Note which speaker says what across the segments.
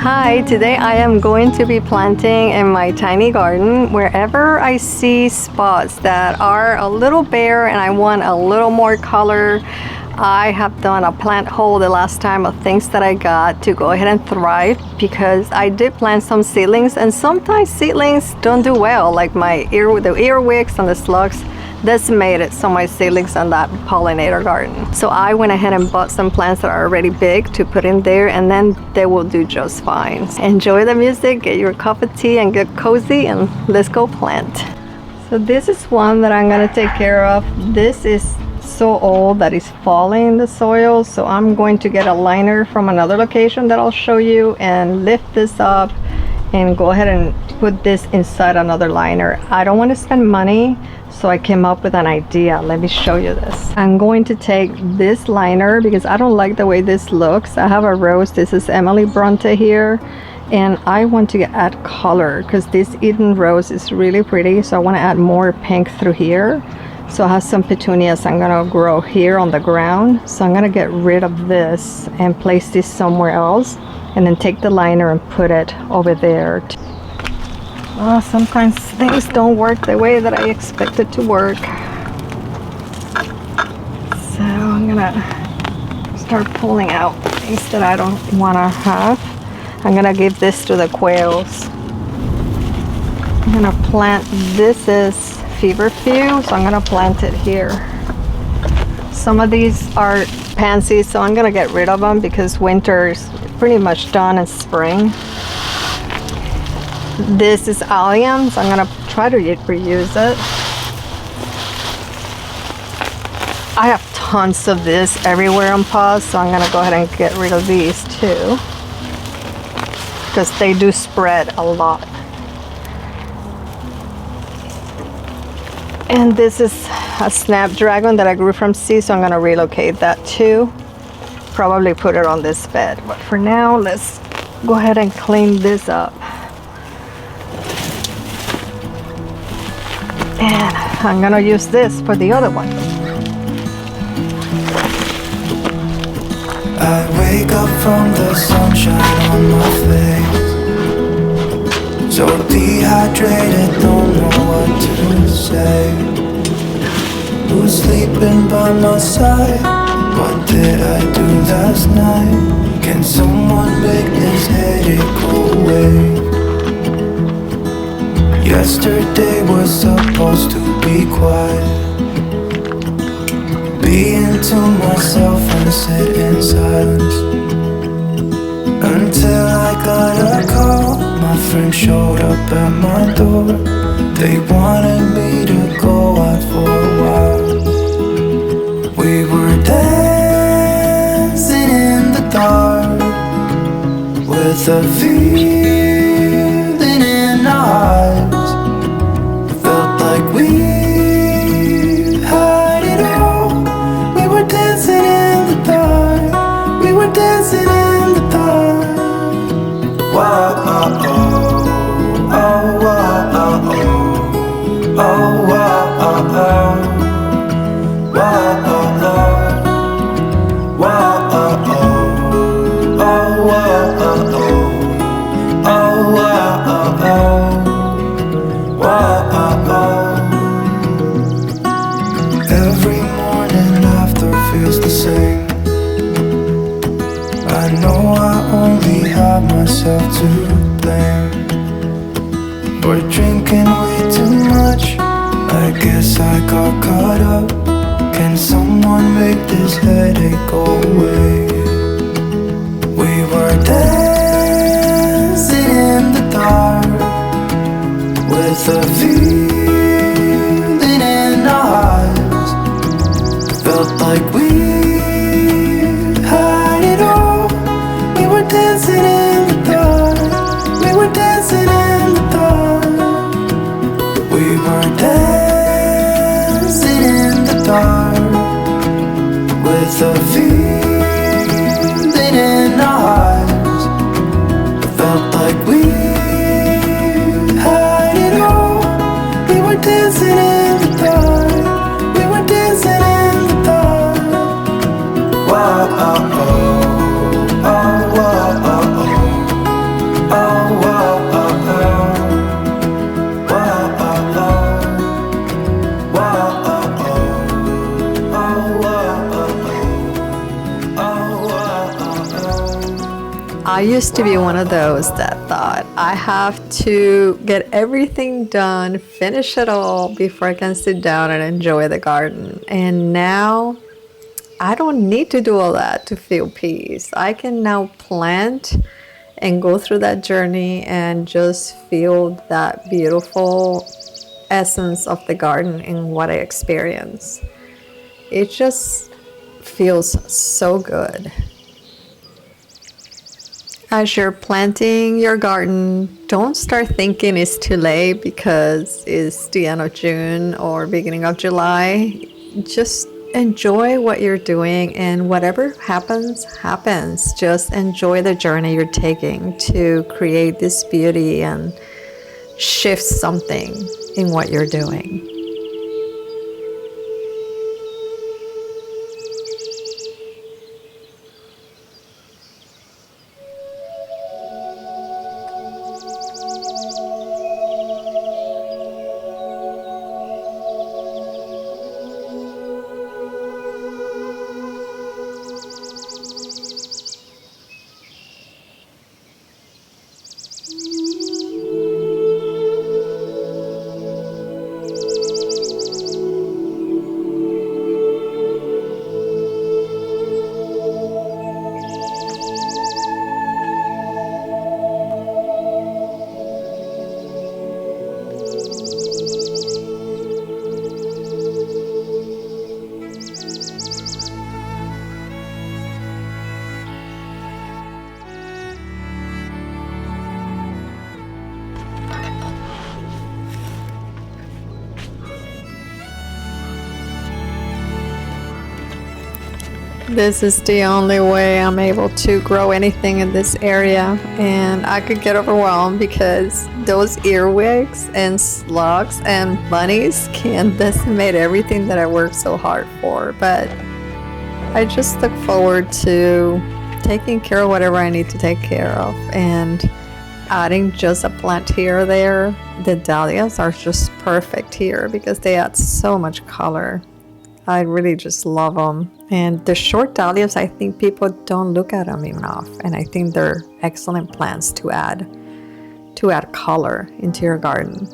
Speaker 1: Hi, today I am going to be planting in my tiny garden. Wherever I see spots that are a little bare and I want a little more color, I have done a plant haul the last time of things that I got to go ahead and thrive, because I did plant some seedlings and sometimes seedlings don't do well, like the earwigs and the slugs decimated some of my seedlings on that pollinator garden. So I went ahead and bought some plants that are already big to put in there, and then they will do just fine. Enjoy the music, get your cup of tea and get cozy, and let's go plant. So this is one that I'm gonna take care of. This is so old that it's falling in the soil, so I'm going to get a liner from another location that I'll show you and lift this up and go ahead and put this inside another liner. I don't want to spend money, so I came up with an idea. Let me show you this. I'm going to take this liner because I don't like the way this looks. I have a rose. This is Emily Bronte here, and I want to add color because this Eden rose is really pretty, so I want to add more pink through here. So I have some petunias I'm gonna grow here on the ground, so I'm gonna get rid of this and place this somewhere else, and then take the liner and put it over there. Sometimes things don't work the way that I expect it to work. So I'm gonna start pulling out things that I don't wanna have. I'm gonna give this to the quails. I'm gonna plant, this is feverfew, so I'm gonna plant it here. Some of these are pansies, so I'm gonna get rid of them because winter is pretty much done in spring. This is allium, so I'm gonna try to reuse it. I have tons of this everywhere on pots, so I'm gonna go ahead and get rid of these too, because they do spread a lot. And this is a snapdragon that I grew from seed, so I'm gonna relocate that too. Probably put it on this bed, but for now, let's go ahead and clean this up. And I'm gonna use this for the other one.
Speaker 2: I wake up from the sunshine on my face, so dehydrated, don't know what to say. Who's sleeping by my side? What did I do last night? Can someone make this headache go away? Yesterday was supposed to be quiet, being to myself and sit in silence, until I got a call. My friend showed up at my door. They wanted me to go out for a while. We were dancing in the dark with a feeling in our eyes. Felt like we had it all. We were dancing in the dark. We were dancing in the dark. Wow, oh, oh, oh, wow, oh, oh, oh, wow, oh, oh, wow, oh, oh, wow, oh, oh, oh, wow, oh, oh, oh, wow, oh, oh. Every morning after feels the same. I know I only have myself to blame for drinking way too much. I guess I got caught up. Can someone make this headache go away? We were dancing in the dark with a feeling in our eyes. Felt like we had it all. We were dancing in the dark. We were dancing in the dark. We were dancing in the dark with a feeling in our eyes. Felt like we dancing in the dark. We were dancing in the dark. Wow, oh, oh, oh, wow, oh, oh.
Speaker 1: I used to be one of those that thought I have to get everything done, finish it all before I can sit down and enjoy the garden. And now I don't need to do all that to feel peace. I can now plant and go through that journey and just feel that beautiful essence of the garden in what I experience. It just feels so good. As you're planting your garden, don't start thinking it's too late because it's the end of June or beginning of July. Just enjoy what you're doing, and whatever happens, happens. Just enjoy the journey you're taking to create this beauty and shift something in what you're doing. This is the only way I'm able to grow anything in this area, and I could get overwhelmed because those earwigs and slugs and bunnies can decimate everything that I worked so hard for. But I just look forward to taking care of whatever I need to take care of and adding just a plant here or there. The dahlias are just perfect here because they add so much color. I really just love them. And the short dahlias, I think people don't look at them enough. And I think they're excellent plants to add color into your garden.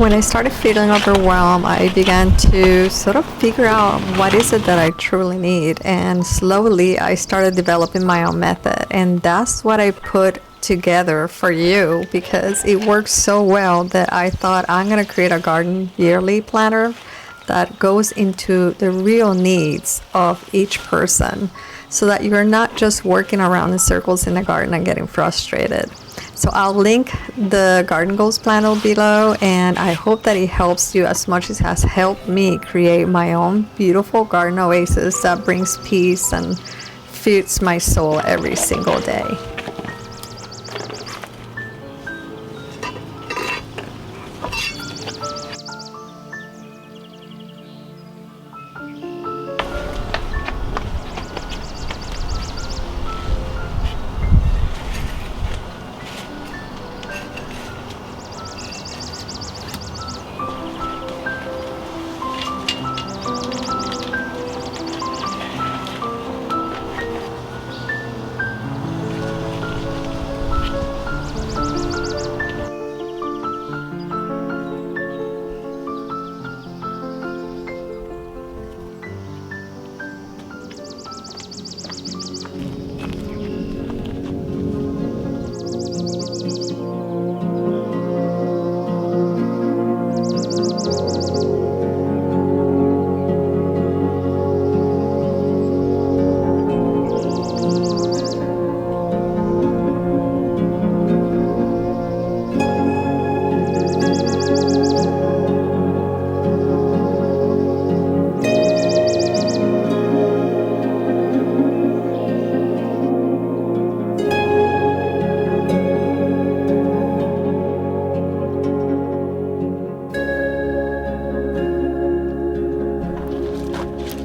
Speaker 1: When I started feeling overwhelmed, I began to sort of figure out what is it that I truly need. And slowly I started developing my own method. And that's what I put together for you because it works so well that I thought I'm going to create a garden yearly planner that goes into the real needs of each person so that you're not just working around in circles in the garden and getting frustrated. So I'll link the garden goals planner below, and I hope that it helps you as much as it has helped me create my own beautiful garden oasis that brings peace and feeds my soul every single day.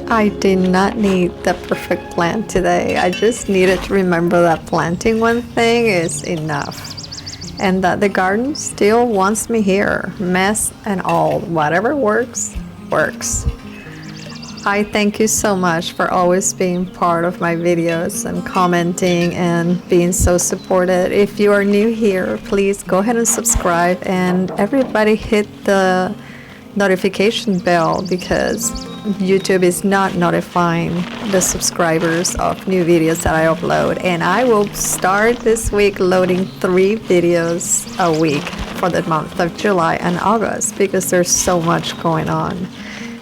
Speaker 1: I did not need the perfect plant today. I just needed to remember that planting one thing is enough. And that the garden still wants me here, mess and all. Whatever works, works. I thank you so much for always being part of my videos and commenting and being so supportive. If you are new here, please go ahead and subscribe, and everybody hit the notification bell because YouTube is not notifying the subscribers of new videos that I upload. And I will start this week loading 3 videos a week for the month of July and August because there's so much going on.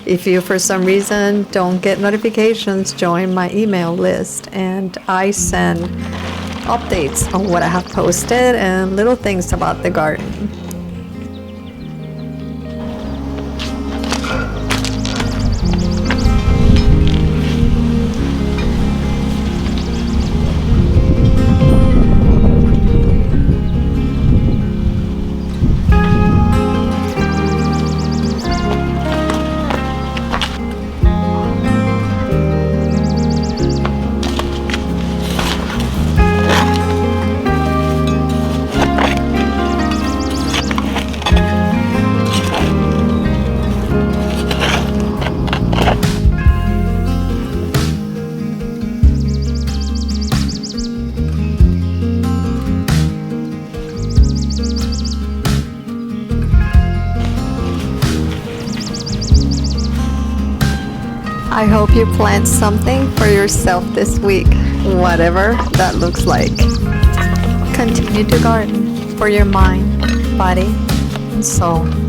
Speaker 1: If you for some reason don't get notifications, join my email list and I send updates on what I have posted and little things about the garden. I hope you plant something for yourself this week, whatever that looks like. Continue to garden for your mind, body, and soul.